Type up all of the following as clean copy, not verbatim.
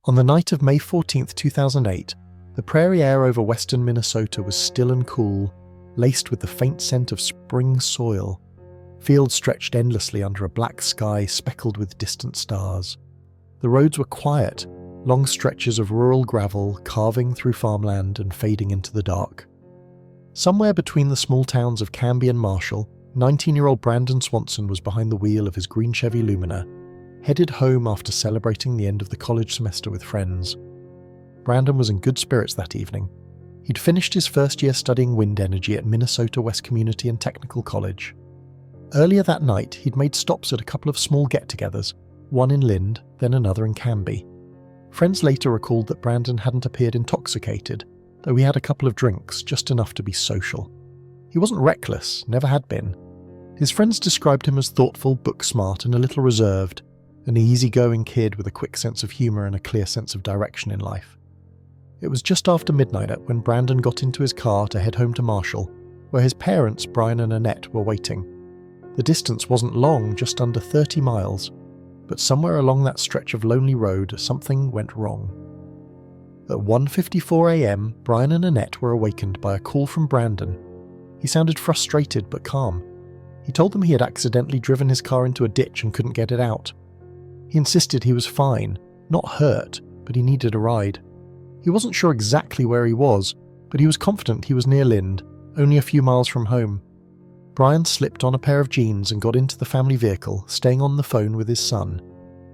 On the night of May 14, 2008, the prairie air over western Minnesota was still and cool, laced with the faint scent of spring soil. Fields stretched endlessly under a black sky speckled with distant stars. The roads were quiet, long stretches of rural gravel carving through farmland and fading into the dark. Somewhere between the small towns of Canby and Marshall, 19-year-old Brandon Swanson was behind the wheel of his green Chevy Lumina, headed home after celebrating the end of the college semester with friends. Brandon was in good spirits that evening. He'd finished his first year studying wind energy at Minnesota West Community and Technical College. Earlier that night, he'd made stops at a couple of small get-togethers, one in Lind, then another in Canby. Friends later recalled that Brandon hadn't appeared intoxicated, though he had a couple of drinks, just enough to be social. He wasn't reckless, never had been. His friends described him as thoughtful, book-smart, and a little reserved, an easy-going kid with a quick sense of humour and a clear sense of direction in life. It was just after midnight when Brandon got into his car to head home to Marshall, where his parents, Brian and Annette, were waiting. The distance wasn't long, just under 30 miles, but somewhere along that stretch of lonely road, something went wrong. At 1:54 a.m, Brian and Annette were awakened by a call from Brandon. He sounded frustrated but calm. He told them he had accidentally driven his car into a ditch and couldn't get it out. He insisted he was fine, not hurt, but he needed a ride. He wasn't sure exactly where he was, but he was confident he was near Lind, only a few miles from home. Brian slipped on a pair of jeans and got into the family vehicle, staying on the phone with his son.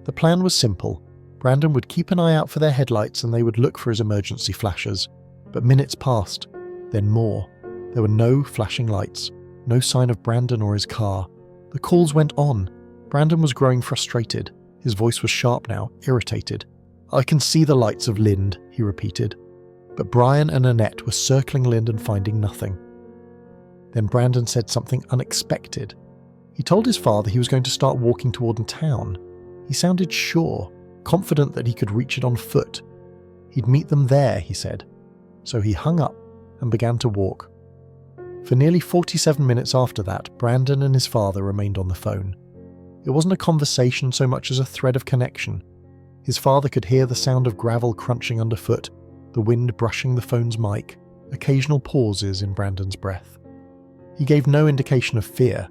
The plan was simple. Brandon would keep an eye out for their headlights and they would look for his emergency flashers. But minutes passed, then more. There were no flashing lights, no sign of Brandon or his car. The calls went on. Brandon was growing frustrated. His voice was sharp now, irritated. "I can see the lights of Lind," he repeated. But Brian and Annette were circling Lind and finding nothing. Then Brandon said something unexpected. He told his father he was going to start walking toward town. He sounded sure, confident that he could reach it on foot. He'd meet them there, he said. So he hung up and began to walk. For nearly 47 minutes after that, Brandon and his father remained on the phone. It wasn't a conversation so much as a thread of connection. His father could hear the sound of gravel crunching underfoot, the wind brushing the phone's mic, occasional pauses in Brandon's breath. He gave no indication of fear.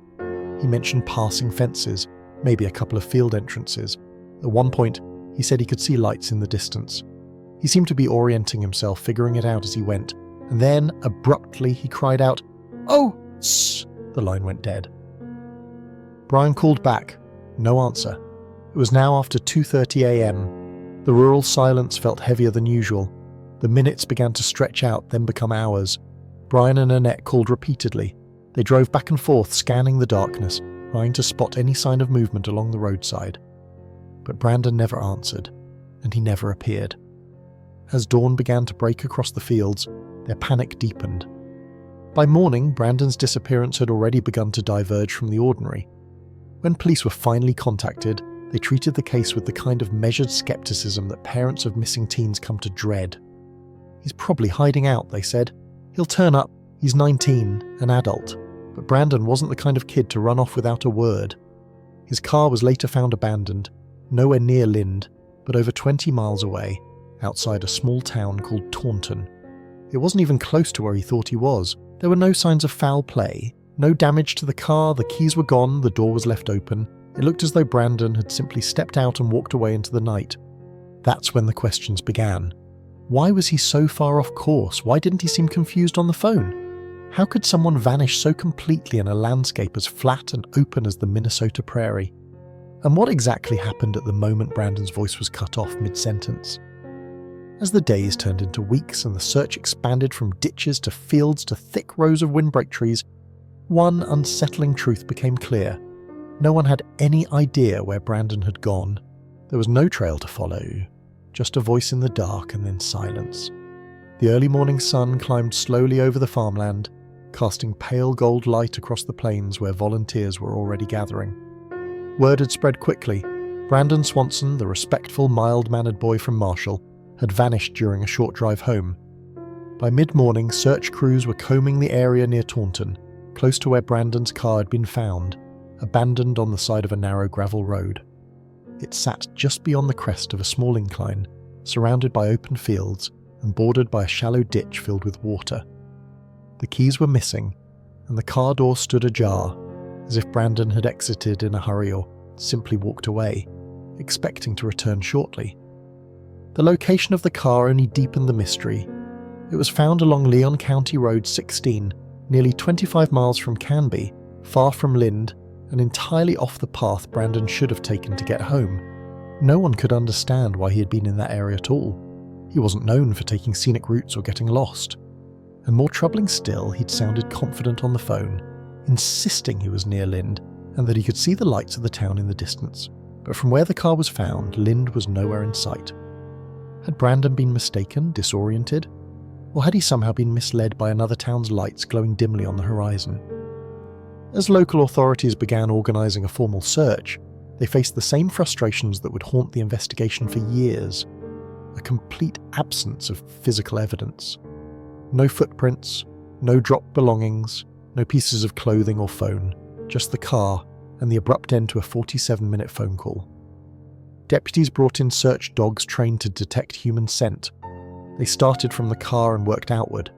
He mentioned passing fences, maybe a couple of field entrances. At one point, he said he could see lights in the distance. He seemed to be orienting himself, figuring it out as he went, and then, abruptly, he cried out, "Oh, shh!" The line went dead. Brian called back. No answer. It was now after 2:30 a.m. The rural silence felt heavier than usual. The minutes began to stretch out, then become hours. Brian and Annette called repeatedly. They drove back and forth, scanning the darkness, trying to spot any sign of movement along the roadside. But Brandon never answered, and he never appeared. As dawn began to break across the fields, their panic deepened. By morning, Brandon's disappearance had already begun to diverge from the ordinary. When police were finally contacted, they treated the case with the kind of measured skepticism that parents of missing teens come to dread. "He's probably hiding out," they said. "He'll turn up. He's 19, an adult." But Brandon wasn't the kind of kid to run off without a word. His car was later found abandoned, nowhere near Lind, but over 20 miles away, outside a small town called Taunton. It wasn't even close to where he thought he was. There were no signs of foul play, no damage to the car, the keys were gone, the door was left open. It looked as though Brandon had simply stepped out and walked away into the night. That's when the questions began. Why was he so far off course? Why didn't he seem confused on the phone? How could someone vanish so completely in a landscape as flat and open as the Minnesota prairie? And what exactly happened at the moment Brandon's voice was cut off mid-sentence? As the days turned into weeks and the search expanded from ditches to fields to thick rows of windbreak trees, one unsettling truth became clear. No one had any idea where Brandon had gone. There was no trail to follow, just a voice in the dark and then silence. The early morning sun climbed slowly over the farmland, casting pale gold light across the plains where volunteers were already gathering. Word had spread quickly. Brandon Swanson, the respectful, mild-mannered boy from Marshall, had vanished during a short drive home. By mid-morning, search crews were combing the area near Taunton, close to where Brandon's car had been found, abandoned on the side of a narrow gravel road. It sat just beyond the crest of a small incline, surrounded by open fields and bordered by a shallow ditch filled with water. The keys were missing, and the car door stood ajar, as if Brandon had exited in a hurry or simply walked away, expecting to return shortly. The location of the car only deepened the mystery. It was found along Leon County Road 16, nearly 25 miles from Canby, far from Lind, and entirely off the path Brandon should have taken to get home. No one could understand why he had been in that area at all. He wasn't known for taking scenic routes or getting lost. And more troubling still, he'd sounded confident on the phone, insisting he was near Lind and that he could see the lights of the town in the distance. But from where the car was found, Lind was nowhere in sight. Had Brandon been mistaken, disoriented? Or had he somehow been misled by another town's lights glowing dimly on the horizon? As local authorities began organising a formal search, they faced the same frustrations that would haunt the investigation for years. A complete absence of physical evidence. No footprints, no dropped belongings, no pieces of clothing or phone, just the car and the abrupt end to a 47-minute phone call. Deputies brought in search dogs trained to detect human scent. They started from the car and worked outward.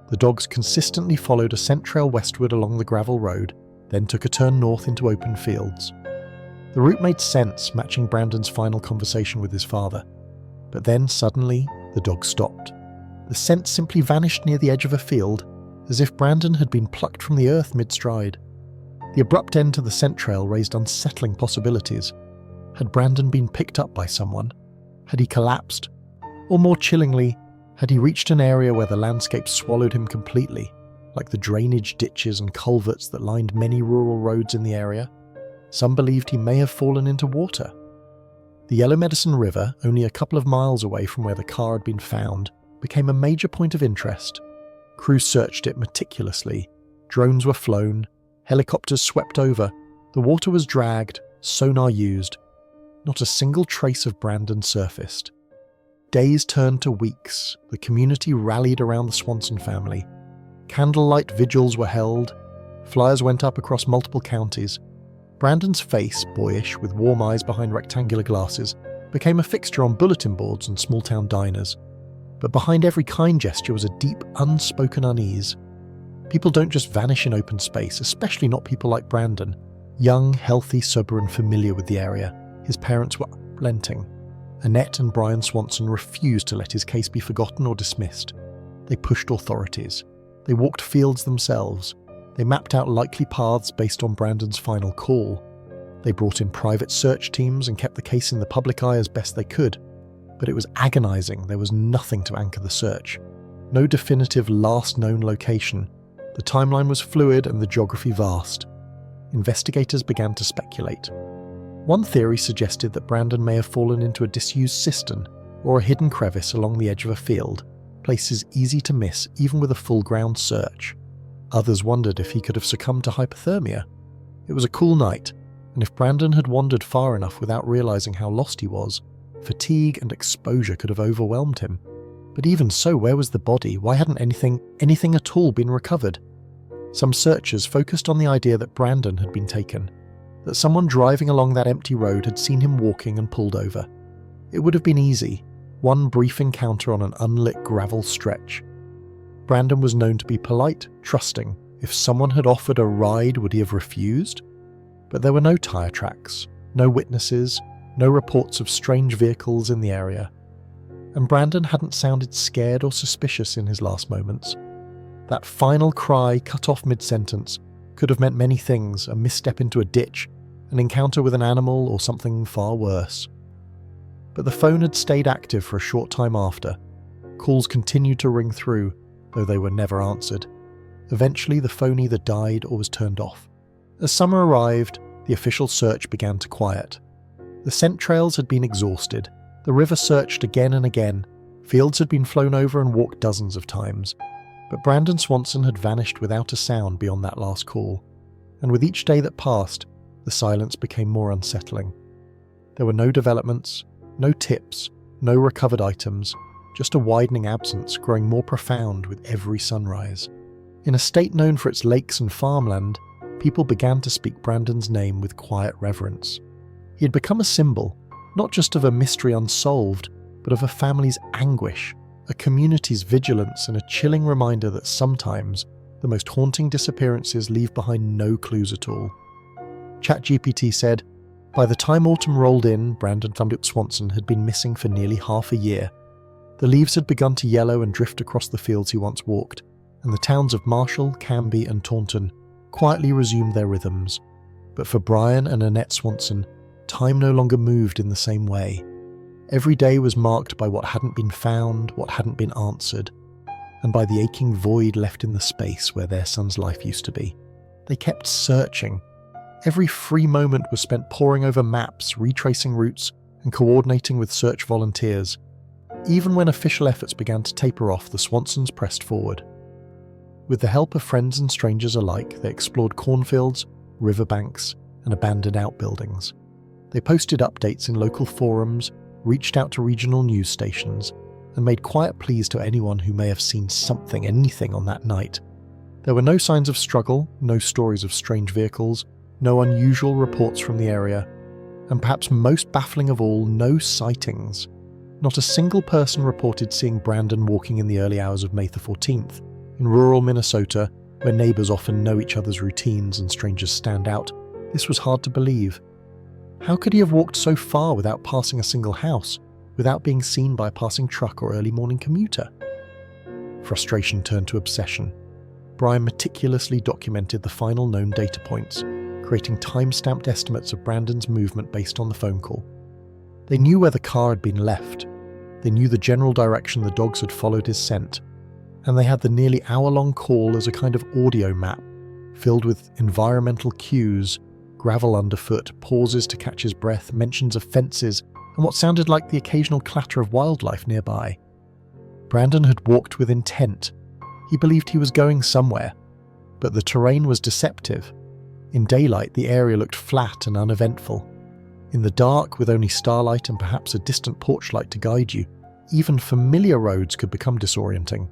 The dogs consistently followed a scent trail westward along the gravel road, then took a turn north into open fields. The route made sense, matching Brandon's final conversation with his father. But then, suddenly, the dogs stopped. The scent simply vanished near the edge of a field, as if Brandon had been plucked from the earth mid-stride. The abrupt end to the scent trail raised unsettling possibilities. Had Brandon been picked up by someone? Had he collapsed? Or more chillingly, had he reached an area where the landscape swallowed him completely, like the drainage ditches and culverts that lined many rural roads in the area? Some believed he may have fallen into water. The Yellow Medicine River, only a couple of miles away from where the car had been found, became a major point of interest. Crews searched it meticulously. Drones were flown, helicopters swept over, the water was dragged, sonar used. Not a single trace of Brandon surfaced. Days turned to weeks. The community rallied around the Swanson family. Candlelight vigils were held. Flyers went up across multiple counties. Brandon's face, boyish, with warm eyes behind rectangular glasses, became a fixture on bulletin boards and small-town diners. But behind every kind gesture was a deep, unspoken unease. People don't just vanish in open space, especially not people like Brandon. Young, healthy, sober and familiar with the area, his parents were unrelenting. Annette and Brian Swanson refused to let his case be forgotten or dismissed. They pushed authorities. They walked fields themselves. They mapped out likely paths based on Brandon's final call. They brought in private search teams and kept the case in the public eye as best they could. But it was agonizing. There was nothing to anchor the search. No definitive last known location. The timeline was fluid and the geography vast. Investigators began to speculate. One theory suggested that Brandon may have fallen into a disused cistern or a hidden crevice along the edge of a field, places easy to miss even with a full-ground search. Others wondered if he could have succumbed to hypothermia. It was a cool night, and if Brandon had wandered far enough without realizing how lost he was, fatigue and exposure could have overwhelmed him. But even so, where was the body? Why hadn't anything at all been recovered? Some searchers focused on the idea that Brandon had been taken, that someone driving along that empty road had seen him walking and pulled over. It would have been easy, one brief encounter on an unlit gravel stretch. Brandon was known to be polite, trusting. If someone had offered a ride, would he have refused? But there were no tire tracks, no witnesses, no reports of strange vehicles in the area. And Brandon hadn't sounded scared or suspicious in his last moments. That final cry, cut off mid-sentence, could have meant many things: a misstep into a ditch, an encounter with an animal, or something far worse. But the phone had stayed active for a short time after. Calls continued to ring through, though they were never answered. Eventually, the phone either died or was turned off. As summer arrived, the official search began to quiet. The scent trails had been exhausted. The river searched again and again. Fields had been flown over and walked dozens of times. But Brandon Swanson had vanished without a sound beyond that last call. And with each day that passed, the silence became more unsettling. There were no developments, no tips, no recovered items, just a widening absence growing more profound with every sunrise. In a state known for its lakes and farmland, people began to speak Brandon's name with quiet reverence. He had become a symbol, not just of a mystery unsolved, but of a family's anguish, a community's vigilance, and a chilling reminder that sometimes the most haunting disappearances leave behind no clues at all. ChatGPT said, "By the time autumn rolled in, Brandon Swanson had been missing for nearly half a year. The leaves had begun to yellow and drift across the fields he once walked, and the towns of Marshall, Canby and Taunton quietly resumed their rhythms. But for Brian and Annette Swanson, time no longer moved in the same way. Every day was marked by what hadn't been found, what hadn't been answered, and by the aching void left in the space where their son's life used to be. They kept searching. Every free moment was spent poring over maps, retracing routes, and coordinating with search volunteers. Even when official efforts began to taper off, the Swansons pressed forward. With the help of friends and strangers alike, they explored cornfields, riverbanks, and abandoned outbuildings. They posted updates in local forums, reached out to regional news stations, and made quiet pleas to anyone who may have seen something, anything on that night. There were no signs of struggle, no stories of strange vehicles, no unusual reports from the area, and perhaps most baffling of all, no sightings. Not a single person reported seeing Brandon walking in the early hours of May the 14th. In rural Minnesota, where neighbours often know each other's routines and strangers stand out, this was hard to believe. How could he have walked so far without passing a single house, without being seen by a passing truck or early morning commuter? Frustration turned to obsession. Brian meticulously documented the final known data points, creating time-stamped estimates of Brandon's movement based on the phone call. They knew where the car had been left. They knew the general direction the dogs had followed his scent. And they had the nearly hour-long call as a kind of audio map, filled with environmental cues, gravel underfoot, pauses to catch his breath, mentions of fences, and what sounded like the occasional clatter of wildlife nearby. Brandon had walked with intent. He believed he was going somewhere, but the terrain was deceptive. In daylight, the area looked flat and uneventful. In the dark, with only starlight and perhaps a distant porch light to guide you, even familiar roads could become disorienting.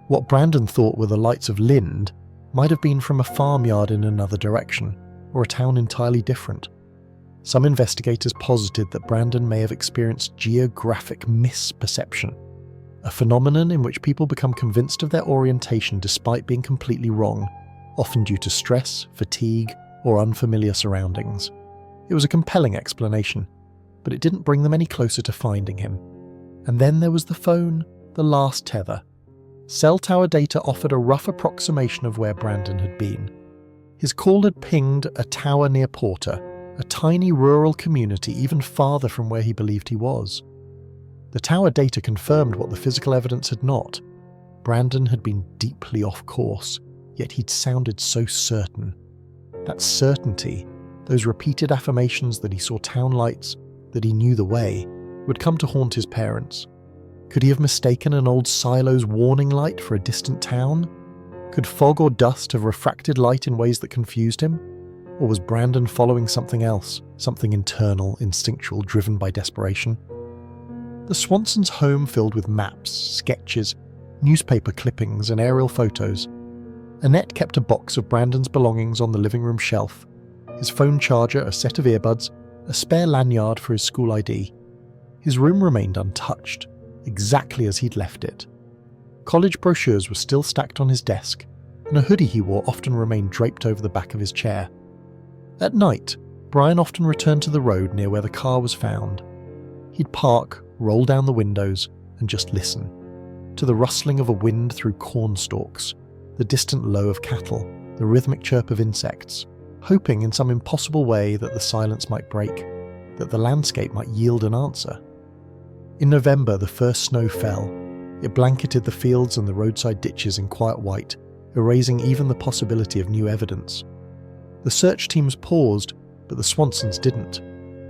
What Brandon thought were the lights of Lind might have been from a farmyard in another direction, or a town entirely different. Some investigators posited that Brandon may have experienced geographic misperception, a phenomenon in which people become convinced of their orientation despite being completely wrong, often due to stress, fatigue, or unfamiliar surroundings. It was a compelling explanation, but it didn't bring them any closer to finding him. And then there was the phone, the last tether. Cell tower data offered a rough approximation of where Brandon had been. His call had pinged a tower near Porter, a tiny rural community even farther from where he believed he was. The tower data confirmed what the physical evidence had not. Brandon had been deeply off course, yet he'd sounded so certain. That certainty, those repeated affirmations that he saw town lights, that he knew the way, would come to haunt his parents. Could he have mistaken an old silo's warning light for a distant town? Could fog or dust have refracted light in ways that confused him? Or was Brandon following something else, something internal, instinctual, driven by desperation? The Swansons' home filled with maps, sketches, newspaper clippings and aerial photos. Annette kept a box of Brandon's belongings on the living room shelf, his phone charger, a set of earbuds, a spare lanyard for his school ID. His room remained untouched, exactly as he'd left it. College brochures were still stacked on his desk, and a hoodie he wore often remained draped over the back of his chair. At night, Brian often returned to the road near where the car was found. He'd park, roll down the windows, and just listen. To the rustling of a wind through corn stalks, the distant low of cattle, the rhythmic chirp of insects, hoping in some impossible way that the silence might break, that the landscape might yield an answer. In November, the first snow fell. It blanketed the fields and the roadside ditches in quiet white, erasing even the possibility of new evidence. The search teams paused, but the Swansons didn't.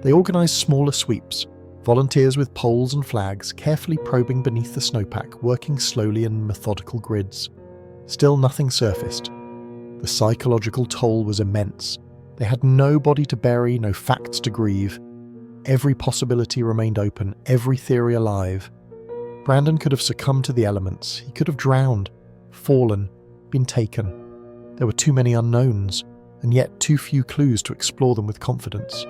They organised smaller sweeps, volunteers with poles and flags, carefully probing beneath the snowpack, working slowly in methodical grids. Still nothing surfaced. The psychological toll was immense. They had no body to bury, no facts to grieve. Every possibility remained open, every theory alive. Brandon could have succumbed to the elements. He could have drowned, fallen, been taken. There were too many unknowns, and yet too few clues to explore them with confidence.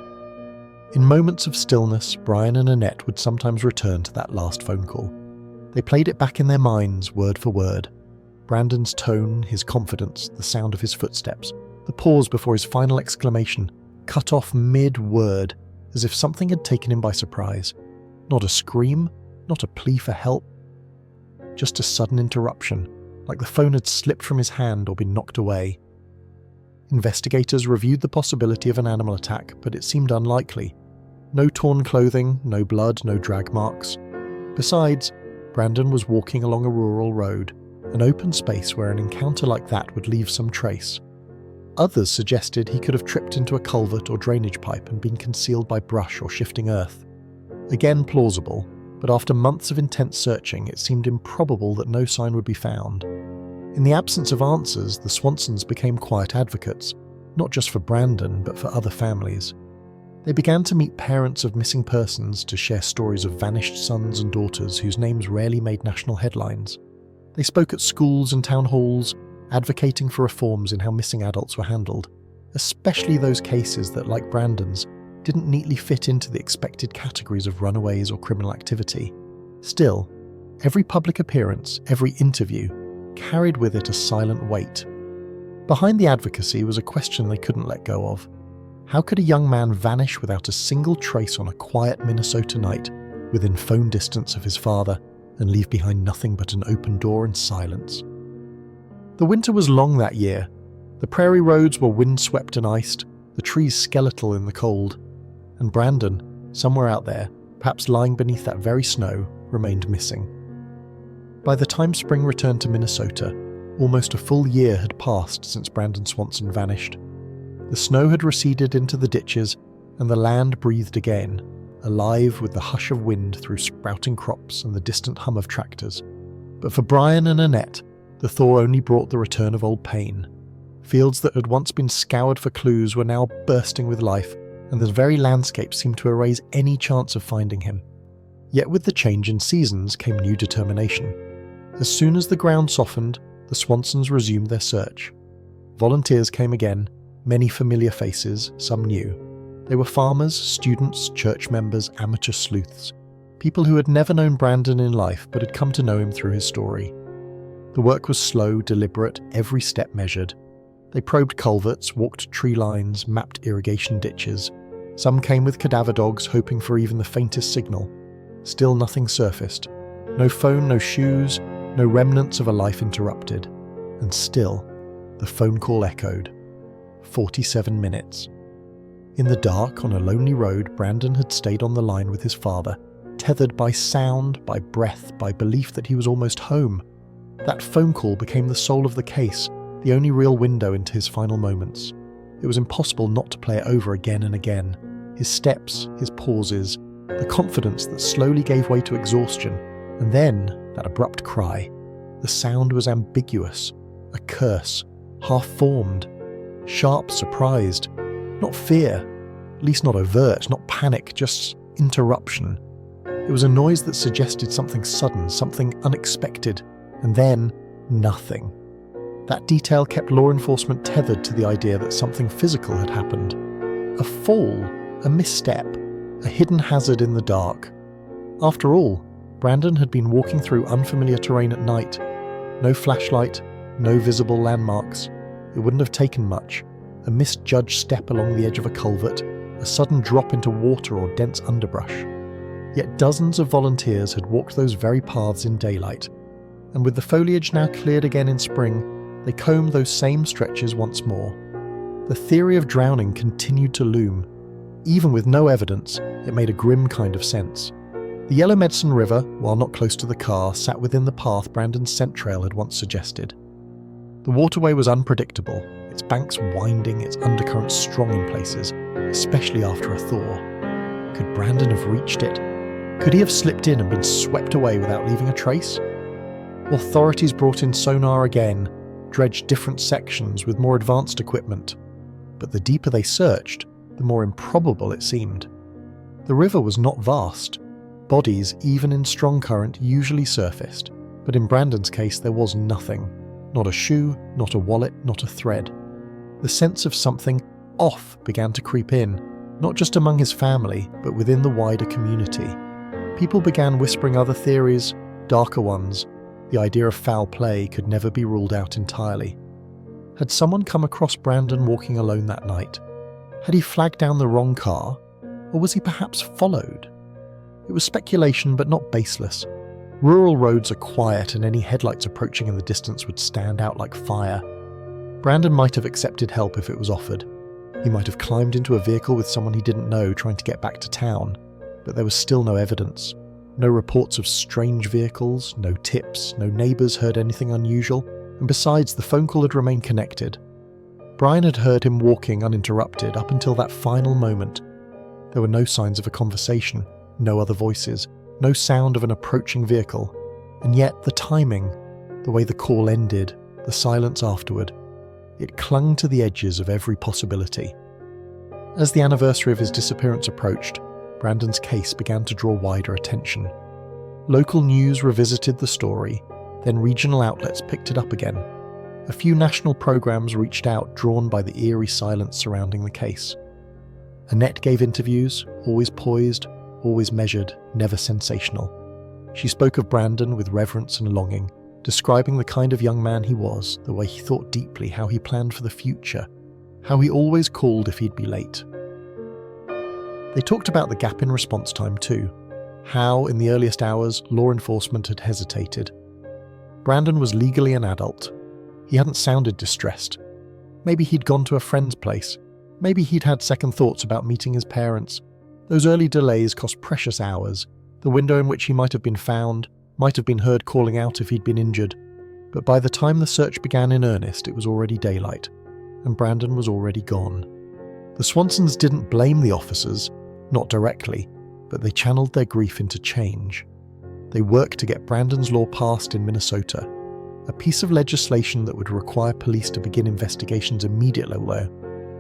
In moments of stillness, Brian and Annette would sometimes return to that last phone call. They played it back in their minds, word for word. Brandon's tone, his confidence, the sound of his footsteps, the pause before his final exclamation, cut off mid-word, as if something had taken him by surprise. Not a scream, not a plea for help, just a sudden interruption, like the phone had slipped from his hand or been knocked away. Investigators reviewed the possibility of an animal attack, but it seemed unlikely. No torn clothing, no blood, no drag marks. Besides, Brandon was walking along a rural road, an open space where an encounter like that would leave some trace. Others suggested he could have tripped into a culvert or drainage pipe and been concealed by brush or shifting earth. Again plausible, but after months of intense searching, it seemed improbable that no sign would be found. In the absence of answers, the Swansons became quiet advocates, not just for Brandon, but for other families. They began to meet parents of missing persons to share stories of vanished sons and daughters whose names rarely made national headlines. They spoke at schools and town halls, advocating for reforms in how missing adults were handled, especially those cases that, like Brandon's, didn't neatly fit into the expected categories of runaways or criminal activity. Still, every public appearance, every interview, carried with it a silent weight. Behind the advocacy was a question they couldn't let go of. How could a young man vanish without a single trace on a quiet Minnesota night, within phone distance of his father, and leave behind nothing but an open door and silence? The winter was long that year. The prairie roads were windswept and iced, the trees skeletal in the cold, and Brandon, somewhere out there, perhaps lying beneath that very snow, remained missing. By the time spring returned to Minnesota, almost a full year had passed since Brandon Swanson vanished. The snow had receded into the ditches, and the land breathed again, alive with the hush of wind through sprouting crops and the distant hum of tractors. But for Brian and Annette, the thaw only brought the return of old pain. Fields that had once been scoured for clues were now bursting with life, and the very landscape seemed to erase any chance of finding him. Yet with the change in seasons came new determination. As soon as the ground softened, the Swansons resumed their search. Volunteers came again, many familiar faces, some new. They were farmers, students, church members, amateur sleuths, people who had never known Brandon in life but had come to know him through his story. The work was slow, deliberate, every step measured. They probed culverts, walked tree lines, mapped irrigation ditches. Some came with cadaver dogs, hoping for even the faintest signal. Still nothing surfaced. No phone, no shoes, no remnants of a life interrupted. And still, the phone call echoed. 47 minutes. In the dark, on a lonely road, Brandon had stayed on the line with his father, tethered by sound, by breath, by belief that he was almost home. That phone call became the soul of the case, the only real window into his final moments. It was impossible not to play it over again and again. His steps, his pauses, the confidence that slowly gave way to exhaustion, and then that abrupt cry. The sound was ambiguous, a curse, half-formed, sharp, surprised. Not fear, at least not overt, not panic, just interruption. It was a noise that suggested something sudden, something unexpected, and then nothing. That detail kept law enforcement tethered to the idea that something physical had happened. A fall, a misstep, a hidden hazard in the dark. After all, Brandon had been walking through unfamiliar terrain at night. No flashlight, no visible landmarks. It wouldn't have taken much. A misjudged step along the edge of a culvert, a sudden drop into water or dense underbrush. Yet dozens of volunteers had walked those very paths in daylight, and with the foliage now cleared again in spring, they combed those same stretches once more. The theory of drowning continued to loom. Even with no evidence, it made a grim kind of sense. The Yellow Medicine River, while not close to the car, sat within the path Brandon's scent trail had once suggested. The waterway was unpredictable, its banks winding, its undercurrents strong in places, especially after a thaw. Could Brandon have reached it? Could he have slipped in and been swept away without leaving a trace? Authorities brought in sonar again, dredged different sections with more advanced equipment. But the deeper they searched, the more improbable it seemed. The river was not vast. Bodies, even in strong current, usually surfaced, but in Brandon's case there was nothing. Not a shoe, not a wallet, not a thread. The sense of something off began to creep in, not just among his family, but within the wider community. People began whispering other theories, darker ones. The idea of foul play could never be ruled out entirely. Had someone come across Brandon walking alone that night? Had he flagged down the wrong car? Or was he perhaps followed? It was speculation, but not baseless. Rural roads are quiet, and any headlights approaching in the distance would stand out like fire. Brandon might have accepted help if it was offered. He might have climbed into a vehicle with someone he didn't know trying to get back to town, but there was still no evidence. No reports of strange vehicles, no tips, no neighbours heard anything unusual, and besides, the phone call had remained connected. Brian had heard him walking uninterrupted up until that final moment. There were no signs of a conversation, no other voices, no sound of an approaching vehicle, and yet the timing, the way the call ended, the silence afterward, it clung to the edges of every possibility. As the anniversary of his disappearance approached, Brandon's case began to draw wider attention. Local news revisited the story, then regional outlets picked it up again. A few national programs reached out, drawn by the eerie silence surrounding the case. Annette gave interviews, always poised, always measured, never sensational. She spoke of Brandon with reverence and longing, describing the kind of young man he was, the way he thought deeply, how he planned for the future, how he always called if he'd be late. They talked about the gap in response time too, how in the earliest hours law enforcement had hesitated. Brandon was legally an adult. He hadn't sounded distressed. Maybe he'd gone to a friend's place. Maybe he'd had second thoughts about meeting his parents. Those early delays cost precious hours. The window in which he might have been found, might have been heard calling out if he'd been injured. But by the time the search began in earnest, it was already daylight, and Brandon was already gone. The Swansons didn't blame the officers, not directly, but they channeled their grief into change. They worked to get Brandon's law passed in Minnesota, a piece of legislation that would require police to begin investigations immediately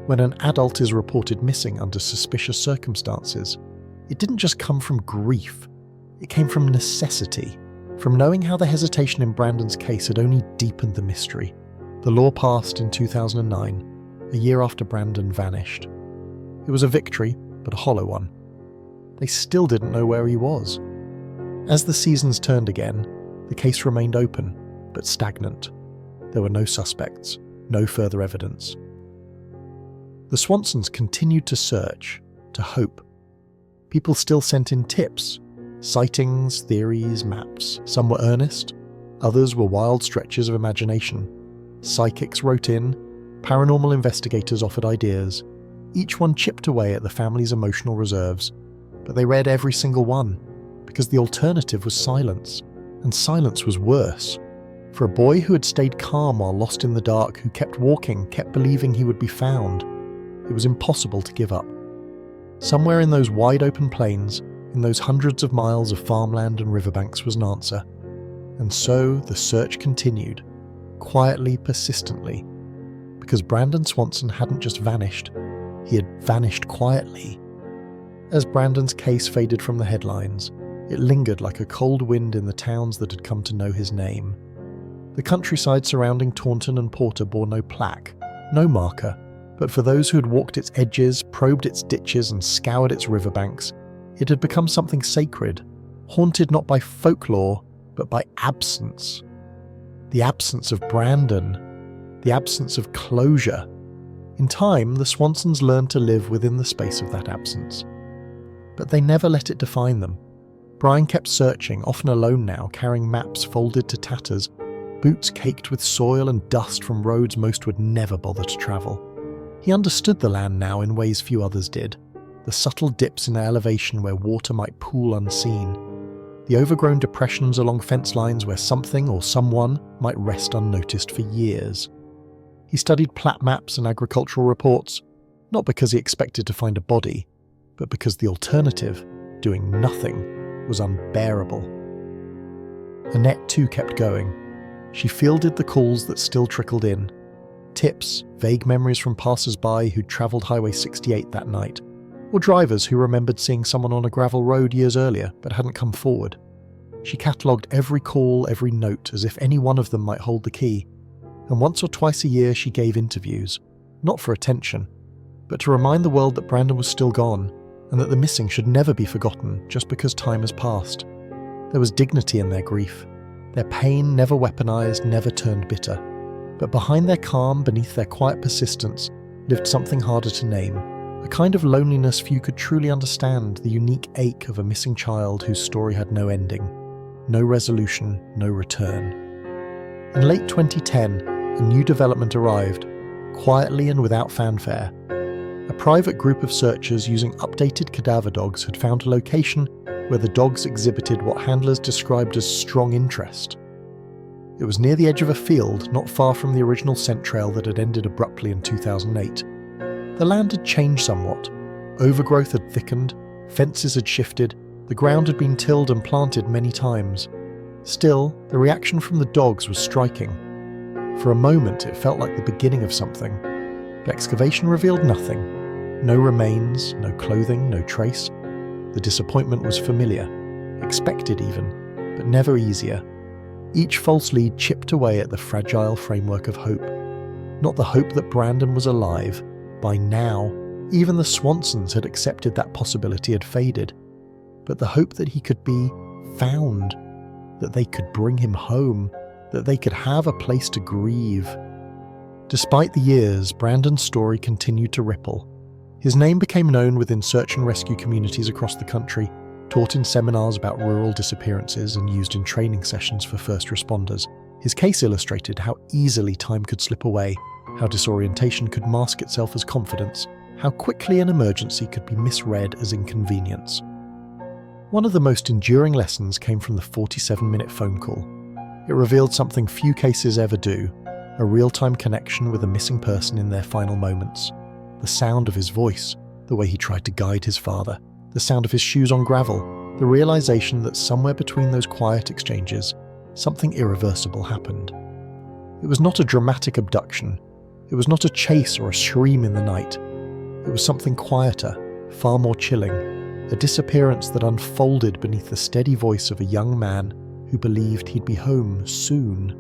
when an adult is reported missing under suspicious circumstances. It didn't just come from grief, it came from necessity, from knowing how the hesitation in Brandon's case had only deepened the mystery. The law passed in 2009, a year after Brandon vanished. It was a victory, but a hollow one. They still didn't know where he was. As the seasons turned again, the case remained open, but stagnant. There were no suspects, no further evidence. The Swansons continued to search, to hope. People still sent in tips, sightings, theories, maps. Some were earnest, others were wild stretches of imagination. Psychics wrote in, paranormal investigators offered ideas. Each one chipped away at the family's emotional reserves, but they read every single one, because the alternative was silence, and silence was worse. For a boy who had stayed calm while lost in the dark, who kept walking, kept believing he would be found, it was impossible to give up. Somewhere in those wide-open plains, in those hundreds of miles of farmland and riverbanks was an answer. And so the search continued, quietly, persistently, because Brandon Swanson hadn't just vanished, he had vanished quietly. As Brandon's case faded from the headlines, it lingered like a cold wind in the towns that had come to know his name. The countryside surrounding Taunton and Porter bore no plaque, no marker, but for those who had walked its edges, probed its ditches and scoured its riverbanks, it had become something sacred, haunted not by folklore, but by absence. The absence of Brandon, the absence of closure. In time, the Swansons learned to live within the space of that absence. But they never let it define them. Brian kept searching, often alone now, carrying maps folded to tatters, boots caked with soil and dust from roads most would never bother to travel. He understood the land now in ways few others did. The subtle dips in elevation where water might pool unseen. The overgrown depressions along fence lines where something or someone might rest unnoticed for years. He studied plat maps and agricultural reports, not because he expected to find a body, but because the alternative, doing nothing, was unbearable. Annette too kept going. She fielded the calls that still trickled in. Tips, vague memories from passers-by who'd travelled Highway 68 that night, or drivers who remembered seeing someone on a gravel road years earlier but hadn't come forward. She catalogued every call, every note, as if any one of them might hold the key, and once or twice a year she gave interviews, not for attention, but to remind the world that Brandon was still gone, and that the missing should never be forgotten just because time has passed. There was dignity in their grief, their pain never weaponized, never turned bitter. But behind their calm, beneath their quiet persistence, lived something harder to name, a kind of loneliness few could truly understand, the unique ache of a missing child whose story had no ending, no resolution, no return. In late 2010, a new development arrived, quietly and without fanfare. A private group of searchers using updated cadaver dogs had found a location where the dogs exhibited what handlers described as strong interest. It was near the edge of a field not far from the original scent trail that had ended abruptly in 2008. The land had changed somewhat. Overgrowth had thickened, fences had shifted, the ground had been tilled and planted many times. Still, the reaction from the dogs was striking. For a moment, it felt like the beginning of something. The excavation revealed nothing. No remains, no clothing, no trace. The disappointment was familiar, expected even, but never easier. Each false lead chipped away at the fragile framework of hope. Not the hope that Brandon was alive. By now, even the Swansons had accepted that possibility had faded. But the hope that he could be found, that they could bring him home, that they could have a place to grieve. Despite the years, Brandon's story continued to ripple. His name became known within search and rescue communities across the country, taught in seminars about rural disappearances and used in training sessions for first responders. His case illustrated how easily time could slip away, how disorientation could mask itself as confidence, how quickly an emergency could be misread as inconvenience. One of the most enduring lessons came from the 47-minute phone call. It revealed something few cases ever do, a real-time connection with a missing person in their final moments. The sound of his voice, the way he tried to guide his father, the sound of his shoes on gravel, the realization that somewhere between those quiet exchanges, something irreversible happened. It was not a dramatic abduction. It was not a chase or a scream in the night. It was something quieter, far more chilling, a disappearance that unfolded beneath the steady voice of a young man who believed he'd be home soon.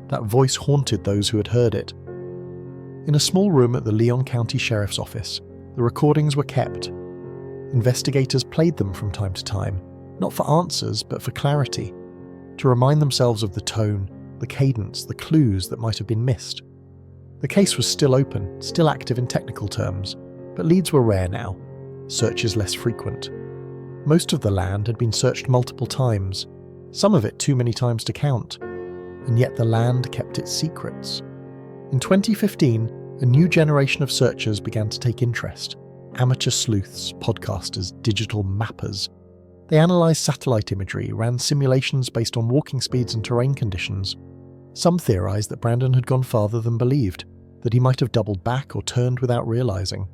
That voice haunted those who had heard it. In a small room at the Leon County Sheriff's Office, the recordings were kept. Investigators played them from time to time, not for answers, but for clarity, to remind themselves of the tone, the cadence, the clues that might have been missed. The case was still open, still active in technical terms, but leads were rare now, searches less frequent. Most of the land had been searched multiple times, some of it too many times to count, and yet the land kept its secrets. In 2015, a new generation of searchers began to take interest. Amateur sleuths, podcasters, digital mappers. They analysed satellite imagery, ran simulations based on walking speeds and terrain conditions. Some theorised that Brandon had gone farther than believed, that he might have doubled back or turned without realising.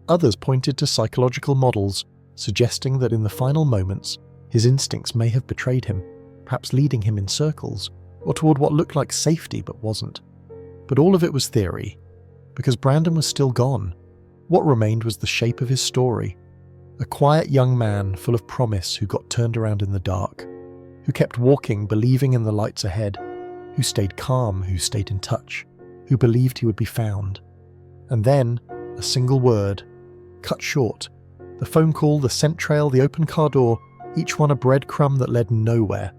Others pointed to psychological models, suggesting that in the final moments, his instincts may have betrayed him, perhaps leading him in circles, or toward what looked like safety but wasn't. But all of it was theory, because Brandon was still gone. What remained was the shape of his story. A quiet young man full of promise who got turned around in the dark, who kept walking believing in the lights ahead, who stayed calm, who stayed in touch, who believed he would be found. And then, a single word, cut short. The phone call, the scent trail, the open car door, each one a breadcrumb that led nowhere.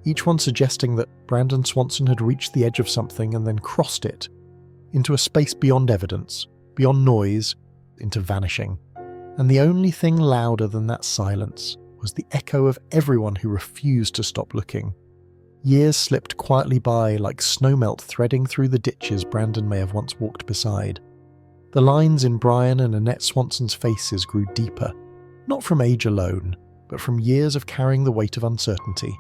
Each one suggesting that Brandon Swanson had reached the edge of something and then crossed it, into a space beyond evidence, beyond noise, into vanishing. And the only thing louder than that silence was the echo of everyone who refused to stop looking. Years slipped quietly by like snowmelt threading through the ditches Brandon may have once walked beside. The lines in Brian and Annette Swanson's faces grew deeper, not from age alone, but from years of carrying the weight of uncertainty.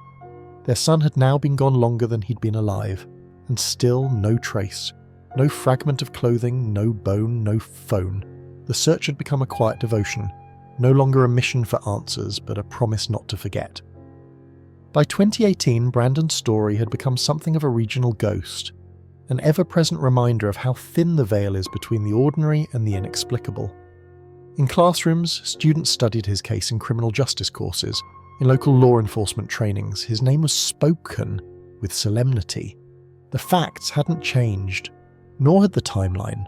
Their son had now been gone longer than he'd been alive, and still no trace, no fragment of clothing, no bone, no phone. The search had become a quiet devotion, no longer a mission for answers, but a promise not to forget. By 2018, Brandon's story had become something of a regional ghost, an ever-present reminder of how thin the veil is between the ordinary and the inexplicable. In classrooms, students studied his case in criminal justice courses. In local law enforcement trainings, his name was spoken with solemnity. The facts hadn't changed, nor had the timeline.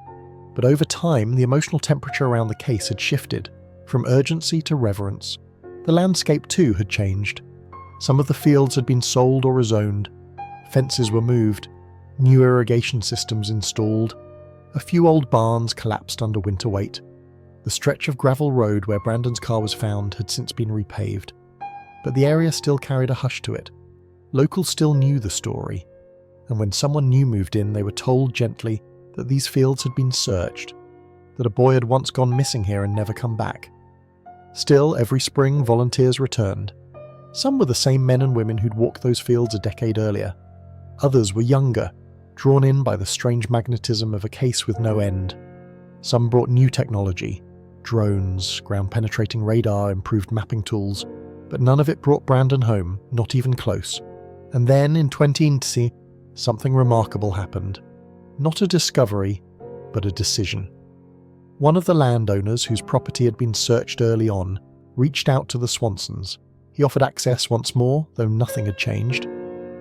But over time, the emotional temperature around the case had shifted, from urgency to reverence. The landscape too had changed. Some of the fields had been sold or rezoned. Fences were moved, new irrigation systems installed. A few old barns collapsed under winter weight. The stretch of gravel road where Brandon's car was found had since been repaved. But the area still carried a hush to it. Locals still knew the story. And when someone new moved in, they were told gently that these fields had been searched, that a boy had once gone missing here and never come back. Still, every spring, volunteers returned. Some were the same men and women who'd walked those fields a decade earlier. Others were younger, drawn in by the strange magnetism of a case with no end. Some brought new technology, drones, ground-penetrating radar, improved mapping tools, but none of it brought Brandon home, not even close. And then, in 2020, something remarkable happened. Not a discovery, but a decision. One of the landowners whose property had been searched early on reached out to the Swansons. He offered access once more, though nothing had changed.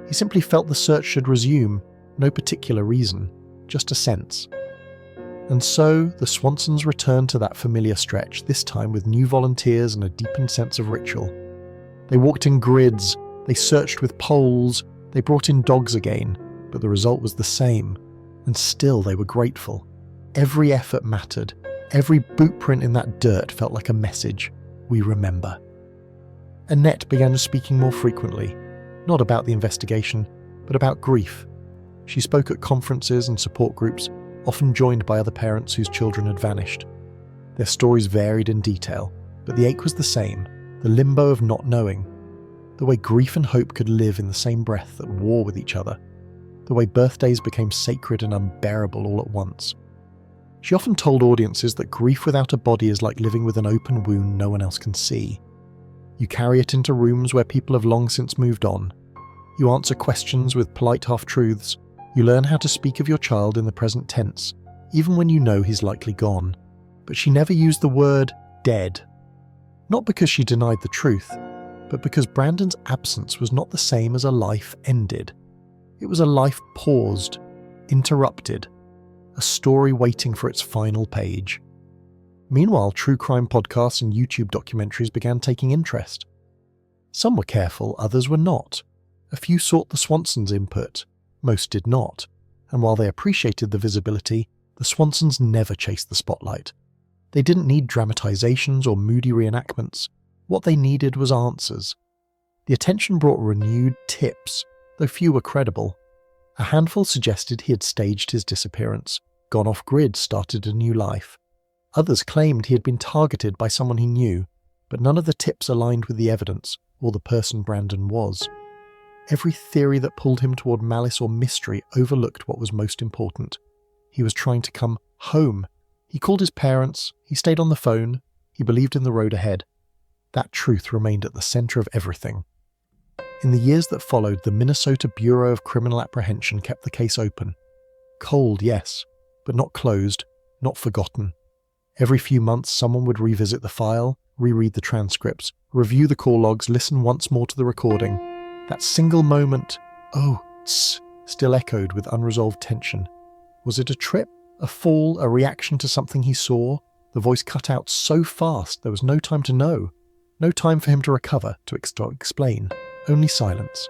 He simply felt the search should resume, no particular reason, just a sense. And so, the Swansons returned to that familiar stretch, this time with new volunteers and a deepened sense of ritual. They walked in grids, they searched with poles, they brought in dogs again, but the result was the same. And still they were grateful. Every effort mattered. Every boot print in that dirt felt like a message. We remember. Annette began speaking more frequently, not about the investigation, but about grief. She spoke at conferences and support groups, often joined by other parents whose children had vanished. Their stories varied in detail, but the ache was the same, the limbo of not knowing. The way grief and hope could live in the same breath at war with each other. The way birthdays became sacred and unbearable all at once. She often told audiences that grief without a body is like living with an open wound no one else can see. You carry it into rooms where people have long since moved on. You answer questions with polite half-truths. You learn how to speak of your child in the present tense, even when you know he's likely gone. But she never used the word dead. Not because she denied the truth, but because Brandon's absence was not the same as a life ended. It was a life paused, interrupted, a story waiting for its final page. Meanwhile, true crime podcasts and YouTube documentaries began taking interest. Some were careful, others were not. A few sought the Swansons' input, most did not. And while they appreciated the visibility, the Swansons never chased the spotlight. They didn't need dramatizations or moody reenactments. What they needed was answers. The attention brought renewed tips, though few were credible. A handful suggested he had staged his disappearance, gone off-grid, started a new life. Others claimed he had been targeted by someone he knew, but none of the tips aligned with the evidence or the person Brandon was. Every theory that pulled him toward malice or mystery overlooked what was most important. He was trying to come home. He called his parents, he stayed on the phone, he believed in the road ahead. That truth remained at the center of everything. In the years that followed, the Minnesota Bureau of Criminal Apprehension kept the case open. Cold, yes, but not closed, not forgotten. Every few months, someone would revisit the file, reread the transcripts, review the call logs, listen once more to the recording. That single moment, oh, tss, still echoed with unresolved tension. Was it a trip, a fall, a reaction to something he saw? The voice cut out so fast there was no time to know. No time for him to recover, to explain. Only silence.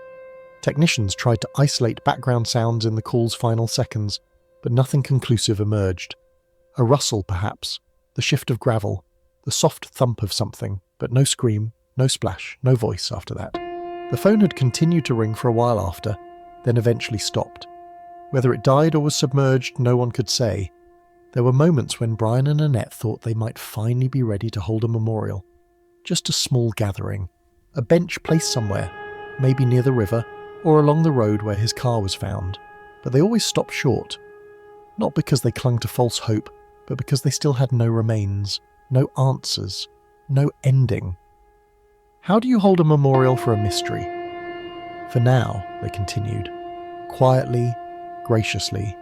Technicians tried to isolate background sounds in the call's final seconds, but nothing conclusive emerged. A rustle, perhaps, the shift of gravel, the soft thump of something, but no scream, no splash, no voice after that. The phone had continued to ring for a while after, then eventually stopped. Whether it died or was submerged, no one could say. There were moments when Brian and Annette thought they might finally be ready to hold a memorial. Just a small gathering. A bench placed somewhere, maybe near the river, or along the road where his car was found. But they always stopped short. Not because they clung to false hope, but because they still had no remains, no answers, no ending. How do you hold a memorial for a mystery? For now, they continued, quietly, graciously.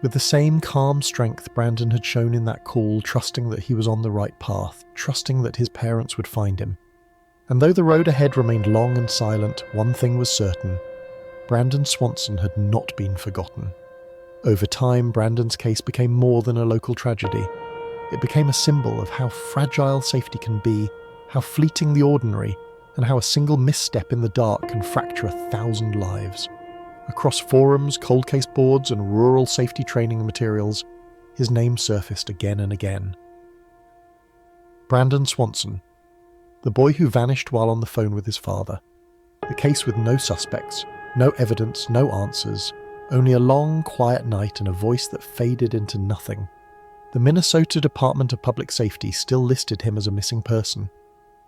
With the same calm strength Brandon had shown in that call, trusting that he was on the right path, trusting that his parents would find him. And though the road ahead remained long and silent, one thing was certain. Brandon Swanson had not been forgotten. Over time, Brandon's case became more than a local tragedy. It became a symbol of how fragile safety can be, how fleeting the ordinary, and how a single misstep in the dark can fracture 1,000 lives. Across forums, cold case boards, and rural safety training materials, his name surfaced again and again. Brandon Swanson, the boy who vanished while on the phone with his father. The case with no suspects, no evidence, no answers, only a long, quiet night and a voice that faded into nothing. The Minnesota Department of Public Safety still listed him as a missing person.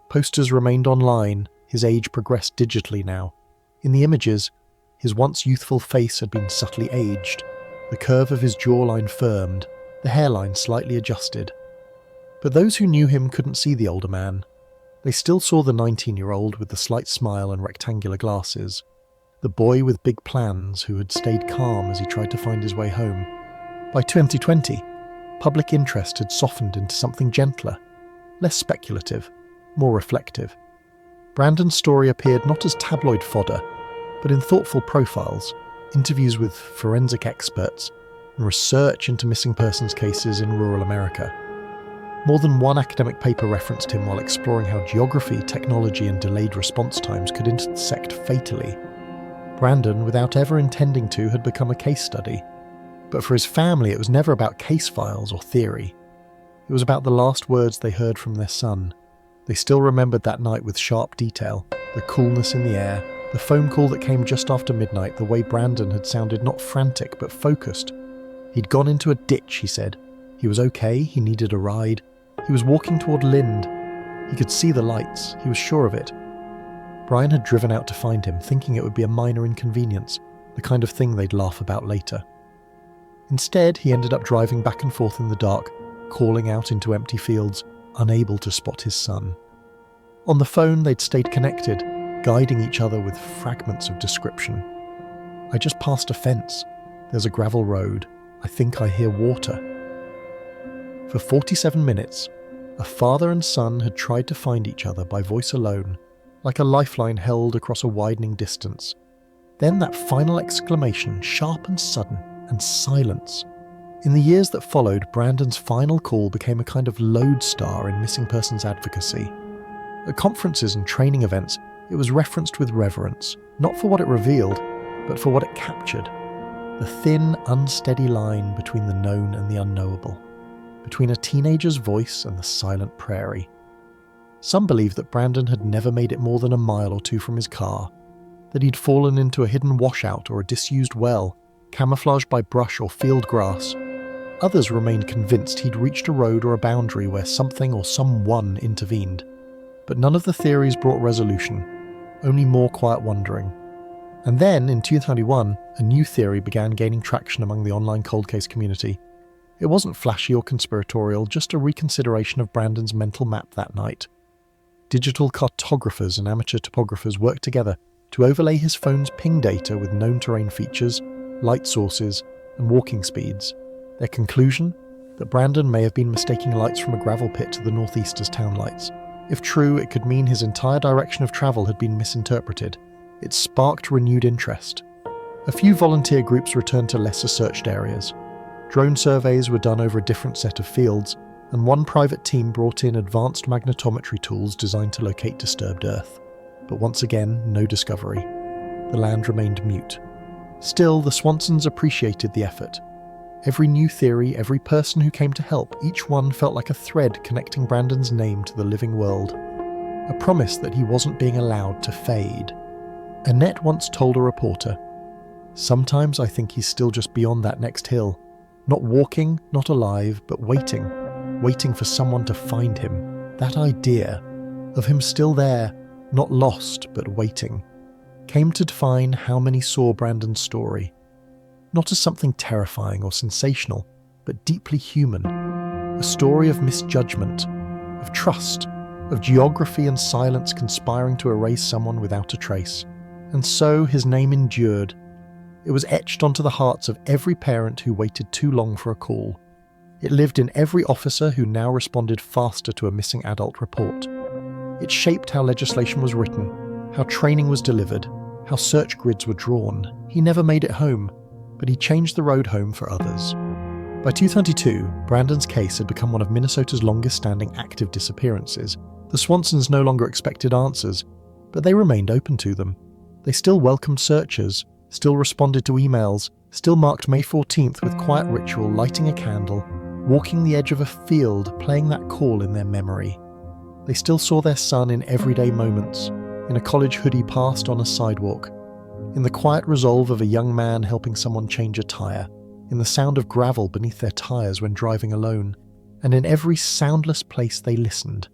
Posters remained online, his age progressed digitally now. In the images, his once youthful face had been subtly aged, the curve of his jawline firmed, the hairline slightly adjusted. But those who knew him couldn't see the older man. They still saw the 19-year-old with the slight smile and rectangular glasses, the boy with big plans who had stayed calm as he tried to find his way home. By 2020, public interest had softened into something gentler, less speculative, more reflective. Brandon's story appeared not as tabloid fodder, but in thoughtful profiles, interviews with forensic experts, and research into missing persons cases in rural America. More than one academic paper referenced him while exploring how geography, technology, and delayed response times could intersect fatally. Brandon, without ever intending to, had become a case study. But for his family, it was never about case files or theory. It was about the last words they heard from their son. They still remembered that night with sharp detail, the coolness in the air, the phone call that came just after midnight, the way Brandon had sounded not frantic but focused. He'd gone into a ditch, he said. He was okay, he needed a ride. He was walking toward Lind. He could see the lights, he was sure of it. Brian had driven out to find him, thinking it would be a minor inconvenience, the kind of thing they'd laugh about later. Instead, he ended up driving back and forth in the dark, calling out into empty fields, unable to spot his son. On the phone, they'd stayed connected, guiding each other with fragments of description. I just passed a fence. There's a gravel road. I think I hear water. For 47 minutes, a father and son had tried to find each other by voice alone, like a lifeline held across a widening distance. Then that final exclamation, sharp and sudden, and silence. In the years that followed, Brandon's final call became a kind of lodestar in missing persons advocacy. At conferences and training events, it was referenced with reverence, not for what it revealed, but for what it captured. The thin, unsteady line between the known and the unknowable, between a teenager's voice and the silent prairie. Some believe that Brandon had never made it more than a mile or two from his car, that he'd fallen into a hidden washout or a disused well, camouflaged by brush or field grass. Others remained convinced he'd reached a road or a boundary where something or someone intervened. But none of the theories brought resolution, only more quiet wondering. And then, in 2021, a new theory began gaining traction among the online cold case community. It wasn't flashy or conspiratorial, just a reconsideration of Brandon's mental map that night. Digital cartographers and amateur topographers worked together to overlay his phone's ping data with known terrain features, light sources, and walking speeds. Their conclusion? That Brandon may have been mistaking lights from a gravel pit to the northeast as town lights. If true, it could mean his entire direction of travel had been misinterpreted. It sparked renewed interest. A few volunteer groups returned to lesser searched areas. Drone surveys were done over a different set of fields, and one private team brought in advanced magnetometry tools designed to locate disturbed Earth. But once again, no discovery. The land remained mute. Still, the Swansons appreciated the effort. Every new theory, every person who came to help, each one felt like a thread connecting Brandon's name to the living world. A promise that he wasn't being allowed to fade. Annette once told a reporter, "Sometimes I think he's still just beyond that next hill. Not walking, not alive, but waiting for someone to find him. That idea of him still there, not lost, but waiting, came to define how many saw Brandon's story. Not as something terrifying or sensational, but deeply human. A story of misjudgment, of trust, of geography and silence conspiring to erase someone without a trace. And so his name endured. It was etched onto the hearts of every parent who waited too long for a call. It lived in every officer who now responded faster to a missing adult report. It shaped how legislation was written, how training was delivered, how search grids were drawn. He never made it home, but he changed the road home for others. By 2022, Brandon's case had become one of Minnesota's longest-standing active disappearances. The Swansons no longer expected answers, but they remained open to them. They still welcomed searchers, still responded to emails, still marked May 14th with quiet ritual, lighting a candle, walking the edge of a field, playing that call in their memory. They still saw their son in everyday moments, in a college hoodie passed on a sidewalk, in the quiet resolve of a young man helping someone change a tire, in the sound of gravel beneath their tires when driving alone, and in every soundless place they listened.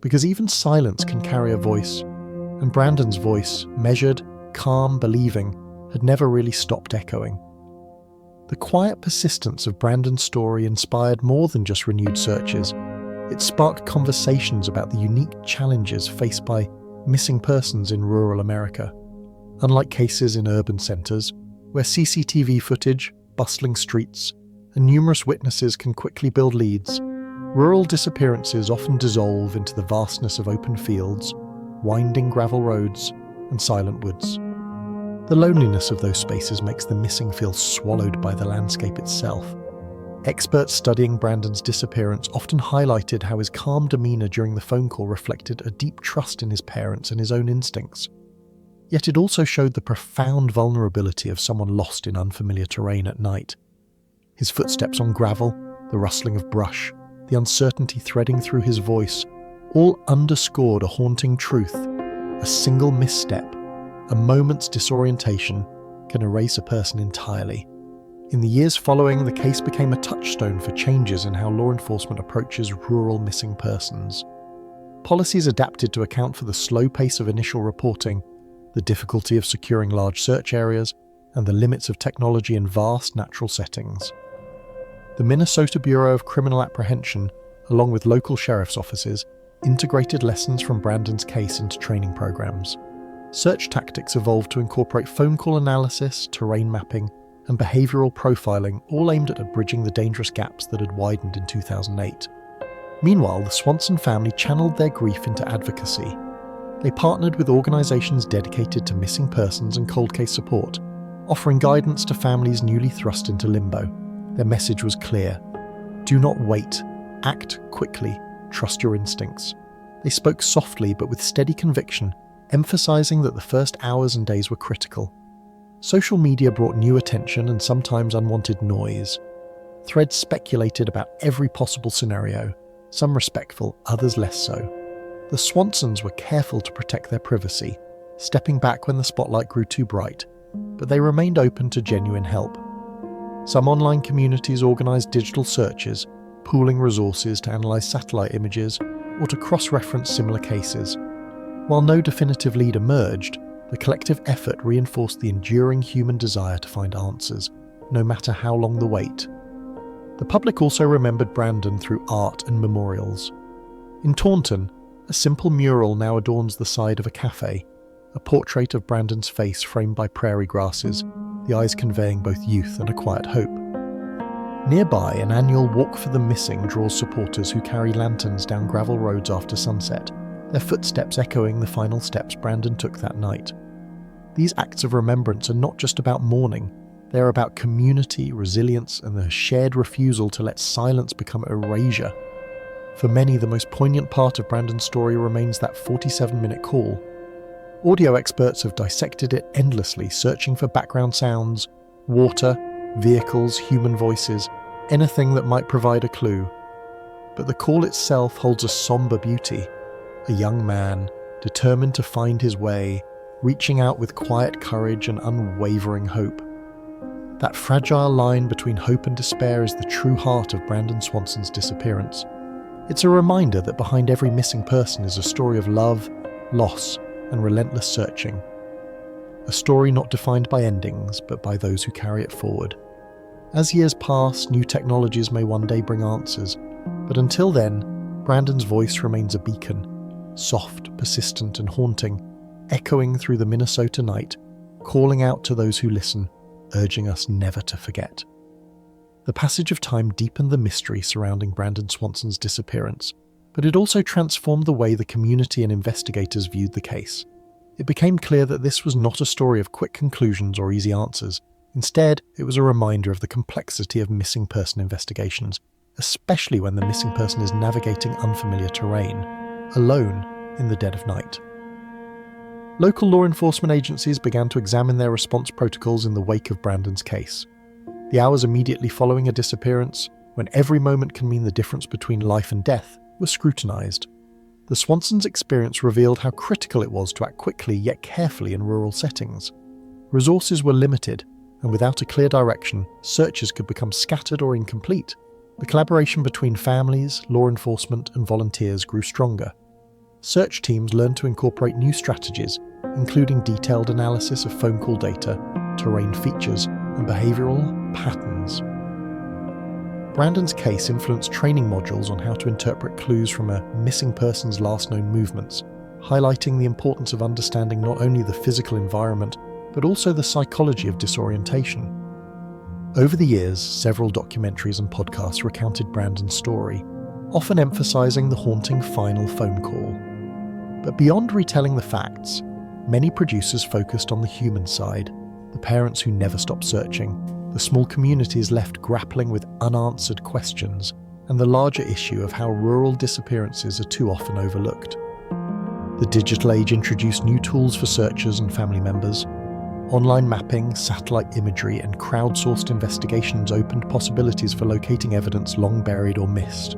Because even silence can carry a voice, and Brandon's voice, measured, calm, believing, had never really stopped echoing. The quiet persistence of Brandon's story inspired more than just renewed searches. It sparked conversations about the unique challenges faced by missing persons in rural America. Unlike cases in urban centres, where CCTV footage, bustling streets, and numerous witnesses can quickly build leads, rural disappearances often dissolve into the vastness of open fields, winding gravel roads, and silent woods. The loneliness of those spaces makes the missing feel swallowed by the landscape itself. Experts studying Brandon's disappearance often highlighted how his calm demeanour during the phone call reflected a deep trust in his parents and his own instincts. Yet it also showed the profound vulnerability of someone lost in unfamiliar terrain at night. His footsteps on gravel, the rustling of brush, the uncertainty threading through his voice, all underscored a haunting truth. A single misstep, a moment's disorientation, can erase a person entirely. In the years following, the case became a touchstone for changes in how law enforcement approaches rural missing persons. Policies adapted to account for the slow pace of initial reporting, the difficulty of securing large search areas, and the limits of technology in vast natural settings. The Minnesota Bureau of Criminal Apprehension, along with local sheriff's offices, integrated lessons from Brandon's case into training programs. Search tactics evolved to incorporate phone call analysis, terrain mapping, and behavioral profiling, all aimed at bridging the dangerous gaps that had widened in 2008. Meanwhile, the Swanson family channeled their grief into advocacy. They partnered with organisations dedicated to missing persons and cold case support, offering guidance to families newly thrust into limbo. Their message was clear: do not wait, act quickly, trust your instincts. They spoke softly but with steady conviction, emphasising that the first hours and days were critical. Social media brought new attention and sometimes unwanted noise. Threads speculated about every possible scenario, some respectful, others less so. The Swansons were careful to protect their privacy, stepping back when the spotlight grew too bright, but they remained open to genuine help. Some online communities organised digital searches, pooling resources to analyse satellite images or to cross-reference similar cases. While no definitive lead emerged, the collective effort reinforced the enduring human desire to find answers, no matter how long the wait. The public also remembered Brandon through art and memorials. In Taunton, a simple mural now adorns the side of a cafe, a portrait of Brandon's face framed by prairie grasses, the eyes conveying both youth and a quiet hope. Nearby, an annual Walk for the Missing draws supporters who carry lanterns down gravel roads after sunset, their footsteps echoing the final steps Brandon took that night. These acts of remembrance are not just about mourning, they are about community, resilience, and the shared refusal to let silence become erasure. For many, the most poignant part of Brandon's story remains that 47-minute call. Audio experts have dissected it endlessly, searching for background sounds, water, vehicles, human voices, anything that might provide a clue. But the call itself holds a somber beauty. A young man, determined to find his way, reaching out with quiet courage and unwavering hope. That fragile line between hope and despair is the true heart of Brandon Swanson's disappearance. It's a reminder that behind every missing person is a story of love, loss, and relentless searching. A story not defined by endings, but by those who carry it forward. As years pass, new technologies may one day bring answers, but until then, Brandon's voice remains a beacon, soft, persistent, and haunting, echoing through the Minnesota night, calling out to those who listen, urging us never to forget. The passage of time deepened the mystery surrounding Brandon Swanson's disappearance, but it also transformed the way the community and investigators viewed the case. It became clear that this was not a story of quick conclusions or easy answers. Instead, it was a reminder of the complexity of missing person investigations, especially when the missing person is navigating unfamiliar terrain, alone in the dead of night. Local law enforcement agencies began to examine their response protocols in the wake of Brandon's case. The hours immediately following a disappearance, when every moment can mean the difference between life and death, were scrutinized. The Swansons' experience revealed how critical it was to act quickly yet carefully in rural settings. Resources were limited, and without a clear direction, searches could become scattered or incomplete. The collaboration between families, law enforcement, and volunteers grew stronger. Search teams learned to incorporate new strategies, including detailed analysis of phone call data, terrain features, and behavioral patterns. Brandon's case influenced training modules on how to interpret clues from a missing person's last known movements, highlighting the importance of understanding not only the physical environment, but also the psychology of disorientation. Over the years, several documentaries and podcasts recounted Brandon's story, often emphasizing the haunting final phone call. But beyond retelling the facts, many producers focused on the human side, the parents who never stopped searching, the small communities left grappling with unanswered questions, and the larger issue of how rural disappearances are too often overlooked. The digital age introduced new tools for searchers and family members. Online mapping, satellite imagery, and crowdsourced investigations opened possibilities for locating evidence long buried or missed.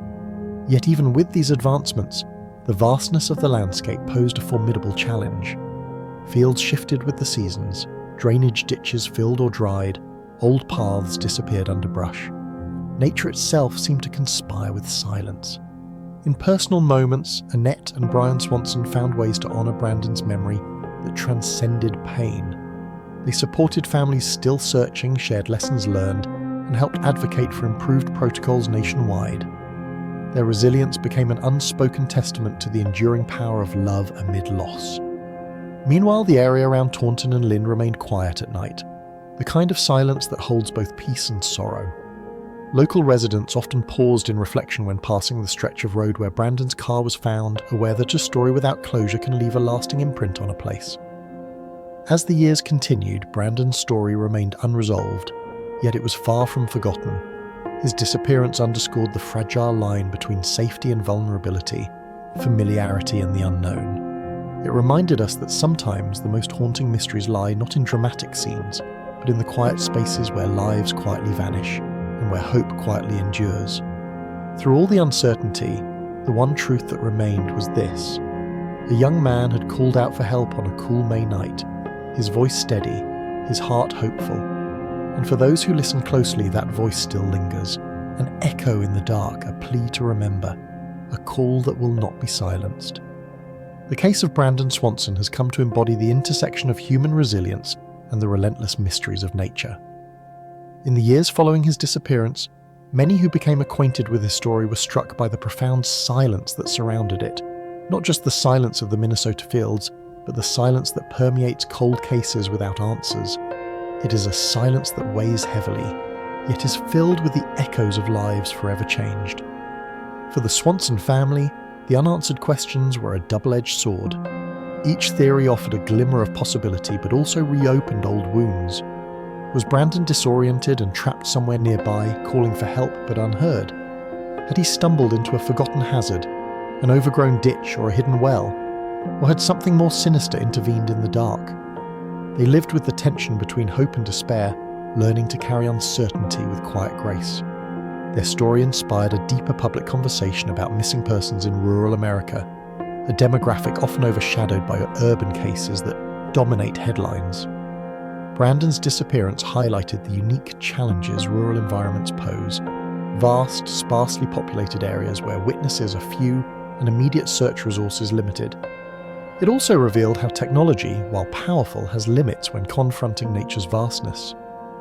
Yet even with these advancements, the vastness of the landscape posed a formidable challenge. Fields shifted with the seasons, drainage ditches filled or dried, old paths disappeared under brush. Nature itself seemed to conspire with silence. In personal moments, Annette and Brian Swanson found ways to honour Brandon's memory that transcended pain. They supported families still searching, shared lessons learned, and helped advocate for improved protocols nationwide. Their resilience became an unspoken testament to the enduring power of love amid loss. Meanwhile, the area around Taunton and Lynn remained quiet at night, the kind of silence that holds both peace and sorrow. Local residents often paused in reflection when passing the stretch of road where Brandon's car was found, aware that a story without closure can leave a lasting imprint on a place. As the years continued, Brandon's story remained unresolved, yet it was far from forgotten. His disappearance underscored the fragile line between safety and vulnerability, familiarity and the unknown. It reminded us that sometimes the most haunting mysteries lie not in dramatic scenes, but in the quiet spaces where lives quietly vanish and where hope quietly endures. Through all the uncertainty, the one truth that remained was this. A young man had called out for help on a cool May night, his voice steady, his heart hopeful. And for those who listen closely, that voice still lingers, an echo in the dark, a plea to remember, a call that will not be silenced. The case of Brandon Swanson has come to embody the intersection of human resilience and the relentless mysteries of nature. In the years following his disappearance, many who became acquainted with his story were struck by the profound silence that surrounded it, not just the silence of the Minnesota fields, but the silence that permeates cold cases without answers. It is a silence that weighs heavily, yet is filled with the echoes of lives forever changed. For the Swanson family, the unanswered questions were a double-edged sword. Each theory offered a glimmer of possibility, but also reopened old wounds. Was Brandon disoriented and trapped somewhere nearby, calling for help but unheard? Had he stumbled into a forgotten hazard, an overgrown ditch or a hidden well? Or had something more sinister intervened in the dark? They lived with the tension between hope and despair, learning to carry uncertainty with quiet grace. Their story inspired a deeper public conversation about missing persons in rural America, a demographic often overshadowed by urban cases that dominate headlines. Brandon's disappearance highlighted the unique challenges rural environments pose, vast, sparsely populated areas where witnesses are few and immediate search resources limited. It also revealed how technology, while powerful, has limits when confronting nature's vastness.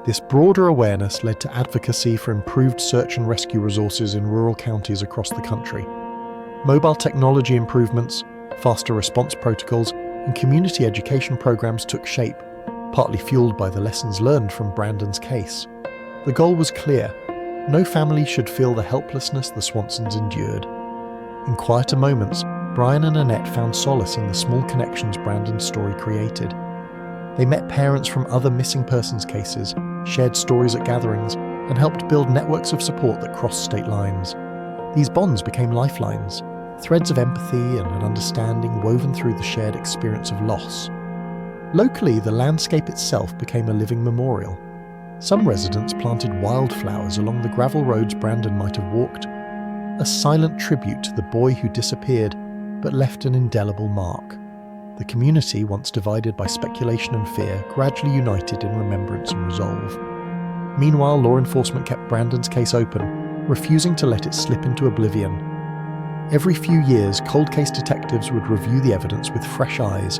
This broader awareness led to advocacy for improved search and rescue resources in rural counties across the country. Mobile technology improvements, faster response protocols, and community education programs took shape, partly fueled by the lessons learned from Brandon's case. The goal was clear: no family should feel the helplessness the Swansons endured. In quieter moments, Brian and Annette found solace in the small connections Brandon's story created. They met parents from other missing persons cases, shared stories at gatherings, and helped build networks of support that crossed state lines. These bonds became lifelines, threads of empathy and an understanding woven through the shared experience of loss. Locally, the landscape itself became a living memorial. Some residents planted wildflowers along the gravel roads Brandon might have walked, a silent tribute to the boy who disappeared but left an indelible mark. The community, once divided by speculation and fear, gradually united in remembrance and resolve. Meanwhile, law enforcement kept Brandon's case open, refusing to let it slip into oblivion. Every few years, cold case detectives would review the evidence with fresh eyes,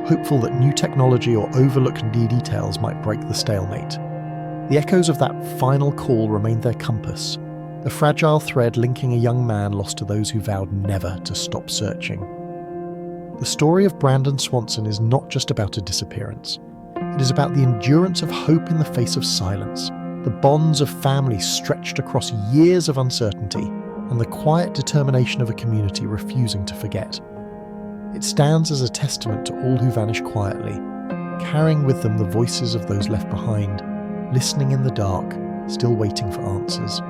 hopeful that new technology or overlooked details might break the stalemate. The echoes of that final call remained their compass, a fragile thread linking a young man lost to those who vowed never to stop searching. The story of Brandon Swanson is not just about a disappearance. It is about the endurance of hope in the face of silence, the bonds of family stretched across years of uncertainty, and the quiet determination of a community refusing to forget. It stands as a testament to all who vanish quietly, carrying with them the voices of those left behind, listening in the dark, still waiting for answers.